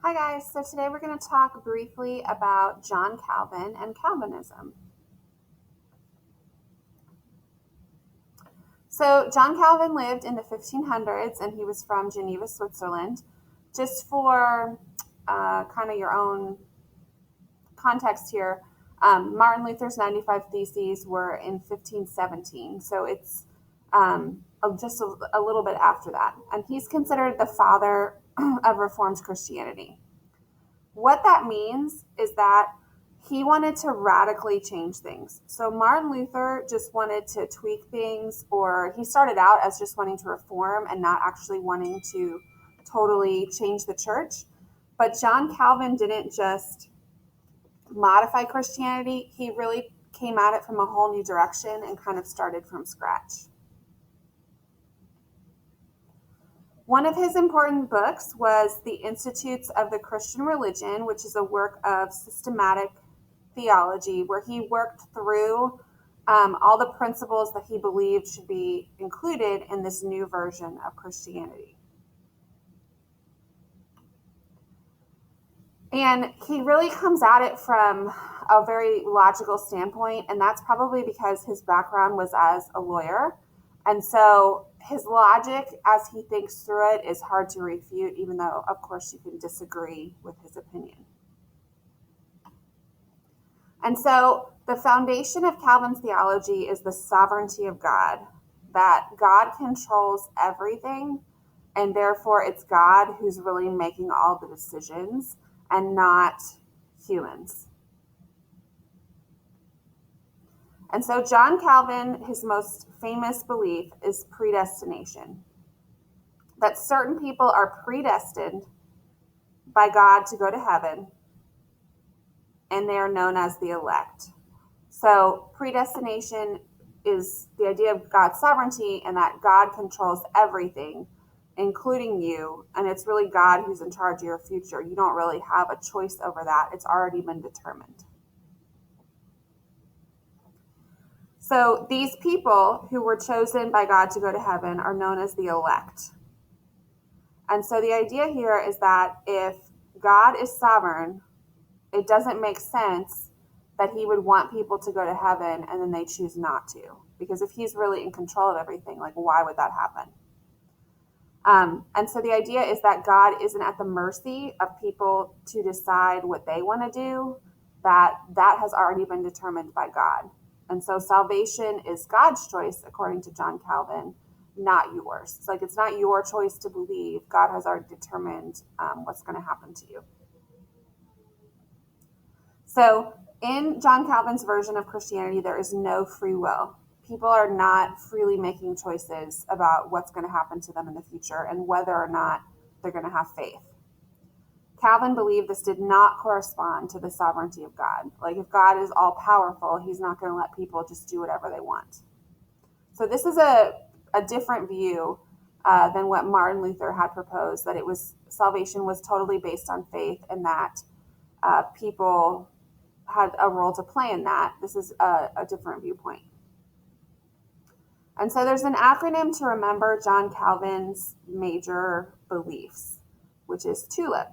Hi guys, so today we're going to talk briefly about John Calvin and Calvinism. So John Calvin lived in the 1500s and he was from Geneva, Switzerland. Just for kind of your own context here, Martin Luther's 95 Theses were in 1517, so it's just a little bit after that. And he's considered the father of Reformed Christianity. What that means is that he wanted to radically change things. So Martin Luther just wanted to tweak things, or he started out as just wanting to reform and not actually wanting to totally change the church. But John Calvin didn't just modify Christianity, he really came at it from a whole new direction and kind of started from scratch. One of his important books was The Institutes of the Christian Religion, which is a work of systematic theology where he worked through all the principles that he believed should be included in this new version of Christianity. And he really comes at it from a very logical standpoint, and that's probably because his background was as a lawyer. And so his logic, as he thinks through it, is hard to refute, even though, of course, you can disagree with his opinion. And so the foundation of Calvin's theology is the sovereignty of God, that God controls everything, and therefore it's God who's really making all the decisions and not humans. And so John Calvin, his most famous belief is predestination, that certain people are predestined by God to go to heaven, and they are known as the elect. So predestination is the idea of God's sovereignty and that God controls everything, including you, and it's really God who's in charge of your future. You don't really have a choice over that. It's already been determined. So these people who were chosen by God to go to heaven are known as the elect. And so the idea here is that if God is sovereign, it doesn't make sense that he would want people to go to heaven and then they choose not to. Because if he's really in control of everything, like, why would that happen? And so the idea is that God isn't at the mercy of people to decide what they want to do, that has already been determined by God. And so salvation is God's choice, according to John Calvin, not yours. It's like, it's not your choice to believe. God has already determined what's going to happen to you. So in John Calvin's version of Christianity, there is no free will. People are not freely making choices about what's going to happen to them in the future and whether or not they're going to have faith. Calvin believed this did not correspond to the sovereignty of God. Like, if God is all powerful, he's not going to let people just do whatever they want. So this is a different view than what Martin Luther had proposed, that salvation was totally based on faith and that people had a role to play in that. This is a different viewpoint. And so there's an acronym to remember John Calvin's major beliefs, which is TULIP.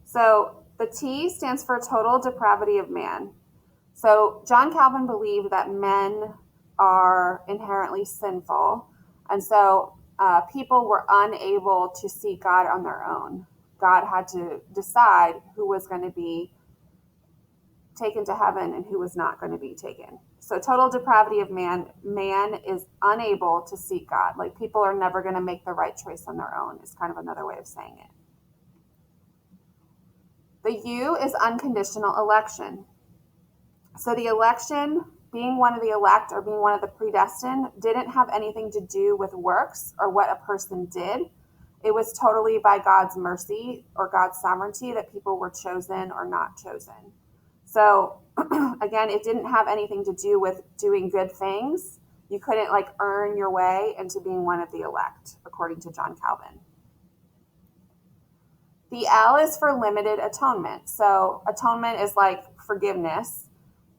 So the T stands for total depravity of man. So John Calvin believed that men are inherently sinful, and so people were unable to seek God on their own. God had to decide who was going to be taken to heaven and who was not going to be taken. So total depravity of man is unable to seek God. Like, people are never going to make the right choice on their own, is kind of another way of saying it. The U is unconditional election. So the election, being one of the elect or being one of the predestined, didn't have anything to do with works or what a person did. It was totally by God's mercy or God's sovereignty that people were chosen or not chosen. So again, it didn't have anything to do with doing good things. You couldn't earn your way into being one of the elect, according to John Calvin. The L is for limited atonement. So atonement is like forgiveness.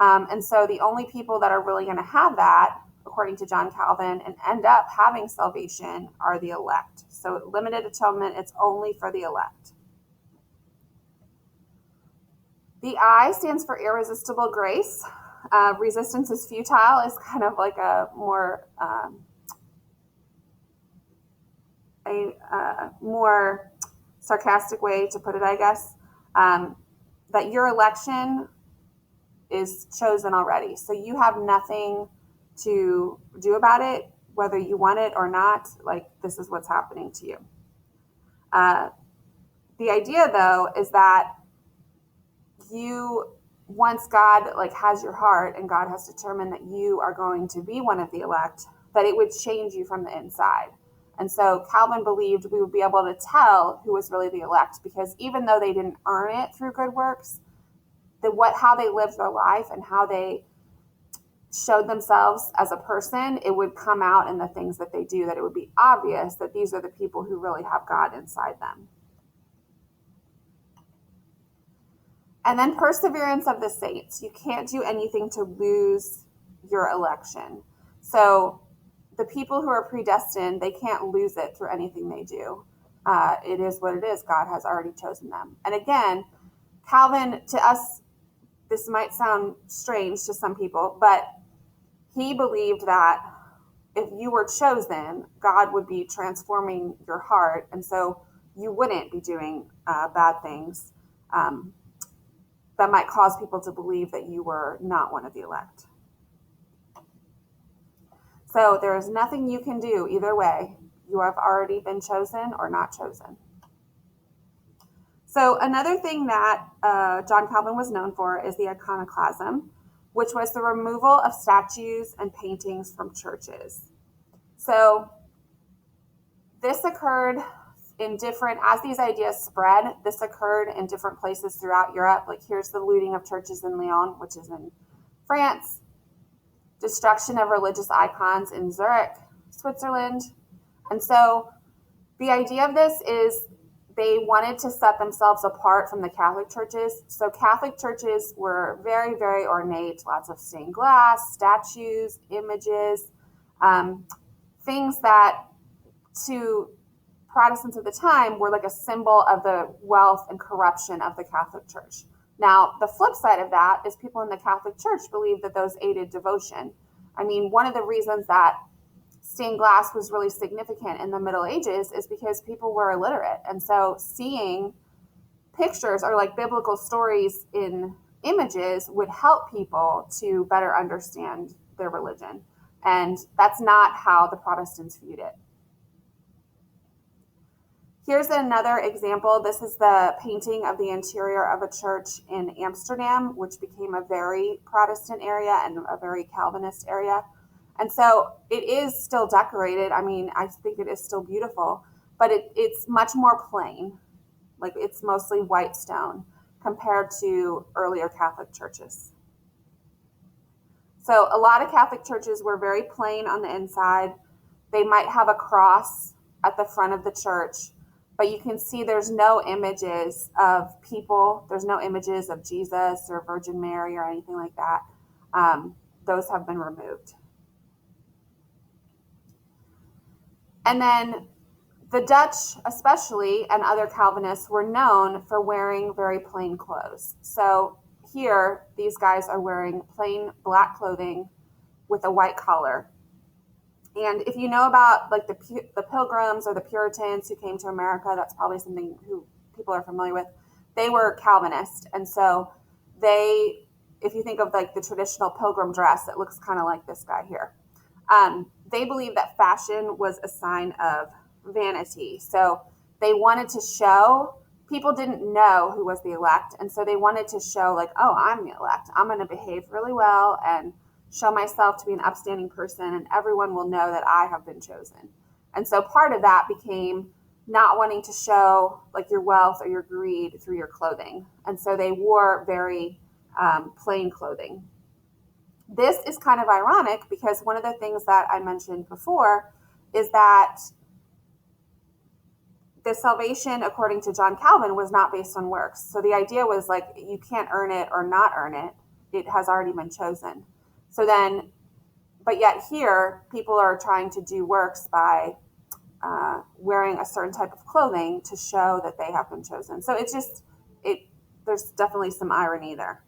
And so the only people that are really going to have that according to John Calvin, and end up having salvation are the elect. So limited atonement, it's only for the elect. The I stands for irresistible grace. Resistance is futile is kind of like a more sarcastic way to put it, I guess. That your election is chosen already. So you have nothing to do about it, whether you want it or not. Like, this is what's happening to you. The idea, though, is that once God has your heart and God has determined that you are going to be one of the elect, that it would change you from the inside. And so Calvin believed we would be able to tell who was really the elect, because even though they didn't earn it through good works, how they lived their life and how they showed themselves as a person, it would come out in the things that they do, that it would be obvious that these are the people who really have God inside them. And then perseverance of the saints. You can't do anything to lose your election. So the people who are predestined, they can't lose it through anything they do. It is what it is. God has already chosen them. And again, Calvin, to us, this might sound strange to some people, but he believed that if you were chosen, God would be transforming your heart, and so you wouldn't be doing bad things that might cause people to believe that you were not one of the elect. So there is nothing you can do either way. You have already been chosen or not chosen. So another thing that John Calvin was known for is the iconoclasm, which was the removal of statues and paintings from churches. So this occurred as these ideas spread, this occurred in different places throughout Europe. Like, here's the looting of churches in Lyon, which is in France, destruction of religious icons in Zurich, Switzerland. And so the idea of this is they wanted to set themselves apart from the Catholic churches. So Catholic churches were very, very ornate, lots of stained glass, statues, images, things that to Protestants at the time were like a symbol of the wealth and corruption of the Catholic Church. Now, the flip side of that is people in the Catholic Church believed that those aided devotion. I mean, one of the reasons that stained glass was really significant in the Middle Ages is because people were illiterate. And so seeing pictures or biblical stories in images would help people to better understand their religion. And that's not how the Protestants viewed it. Here's another example. This is the painting of the interior of a church in Amsterdam, which became a very Protestant area and a very Calvinist area. And so it is still decorated. I mean, I think it is still beautiful, but it's much more plain. It's mostly white stone compared to earlier Catholic churches. So a lot of Catholic churches were very plain on the inside. They might have a cross at the front of the church, but you can see there's no images of people. There's no images of Jesus or Virgin Mary or anything like that. Those have been removed. And then the Dutch, especially, and other Calvinists were known for wearing very plain clothes. So here, these guys are wearing plain black clothing with a white collar. And if you know about the Pilgrims or the Puritans who came to America, that's probably something who people are familiar with. They were Calvinist, and so if you think of the traditional pilgrim dress, it looks kind of like this guy here. They believed that fashion was a sign of vanity. So they wanted to show, people didn't know who was the elect, and so they wanted to show oh, I'm the elect. I'm going to behave really well and show myself to be an upstanding person, and everyone will know that I have been chosen. And so part of that became not wanting to show your wealth or your greed through your clothing. And so they wore very plain clothing. This is kind of ironic because one of the things that I mentioned before is that the salvation, according to John Calvin, was not based on works. So the idea was you can't earn it or not earn it. It has already been chosen. So then But yet here, people are trying to do works by wearing a certain type of clothing to show that they have been chosen. So there's definitely some irony there.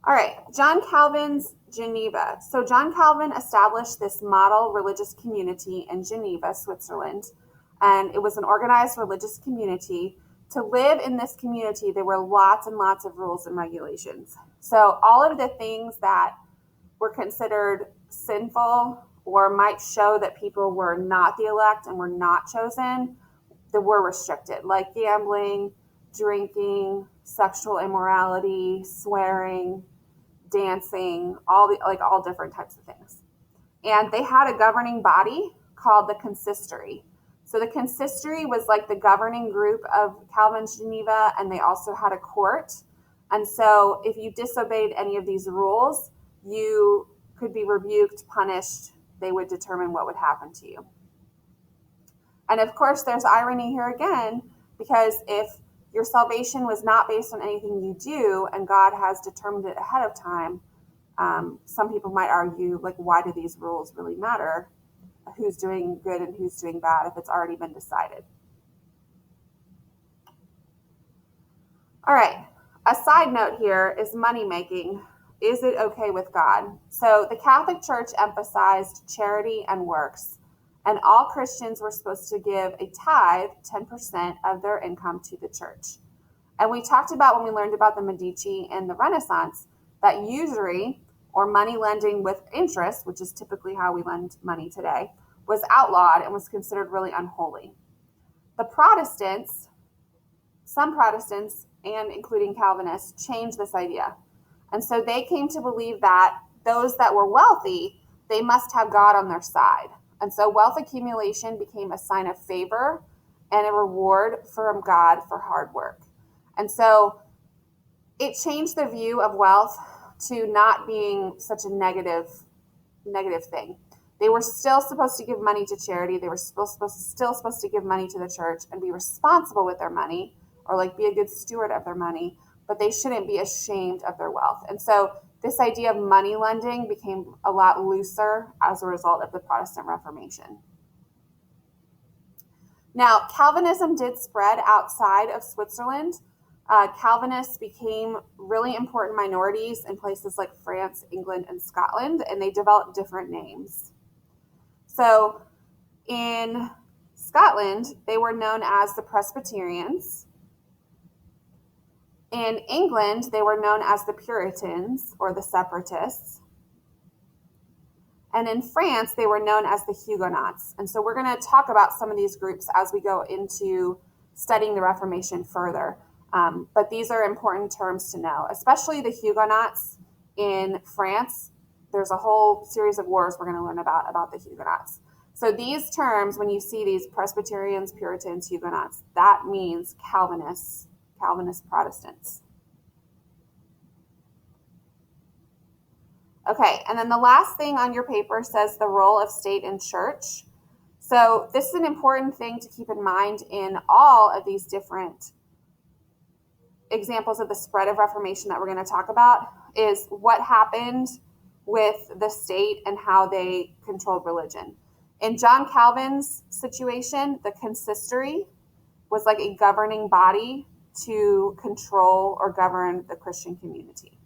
All right, John Calvin's Geneva. So John Calvin established this model religious community in Geneva, Switzerland, and it was an organized religious community. To live in this community, there were lots and lots of rules and regulations. So all of the things that were considered sinful or might show that people were not the elect and were not chosen, that were restricted, like gambling, drinking, sexual immorality, swearing, dancing, all different types of things. And they had a governing body called the consistory. So the consistory was like the governing group of Calvin's Geneva, and they also had a court. And so if you disobeyed any of these rules, you could be rebuked, punished. They would determine what would happen to you. And of course, there's irony here again, because if your salvation was not based on anything you do, and God has determined it ahead of time, some people might argue, like, why do these rules really matter? Who's doing good and who's doing bad if it's already been decided? All right, a side note here is money making. Is it okay with God? So the Catholic Church emphasized charity and works, and all Christians were supposed to give a tithe, 10% of their income, to the church. And we talked about, when we learned about the Medici and the Renaissance, that usury, or money lending with interest, which is typically how we lend money today, was outlawed and was considered really unholy. The Protestants, some Protestants, and including Calvinists, changed this idea. And so they came to believe that those that were wealthy, they must have God on their side. And so wealth accumulation became a sign of favor and a reward from God for hard work. And so it changed the view of wealth to not being such a negative thing. They were still supposed to give money to charity. They were still supposed to give money to the church and be responsible with their money, or like be a good steward of their money, but they shouldn't be ashamed of their wealth. And so this idea of money lending became a lot looser as a result of the Protestant Reformation. Now, Calvinism did spread outside of Switzerland. Calvinists became really important minorities in places like France, England, and Scotland, and they developed different names. So in Scotland, they were known as the Presbyterians. In England, they were known as the Puritans, or the Separatists. And in France, they were known as the Huguenots. And so we're going to talk about some of these groups as we go into studying the Reformation further. But these are important terms to know, especially the Huguenots in France. There's a whole series of wars we're going to learn about the Huguenots. So these terms, when you see these Presbyterians, Puritans, Huguenots, that means Calvinist Protestants. Okay, and then the last thing on your paper says the role of state and church. So this is an important thing to keep in mind in all of these different examples of the spread of Reformation that we're going to talk about, is what happened with the state and how they controlled religion. In John Calvin's situation, the consistory was like a governing body to control or govern the Christian community.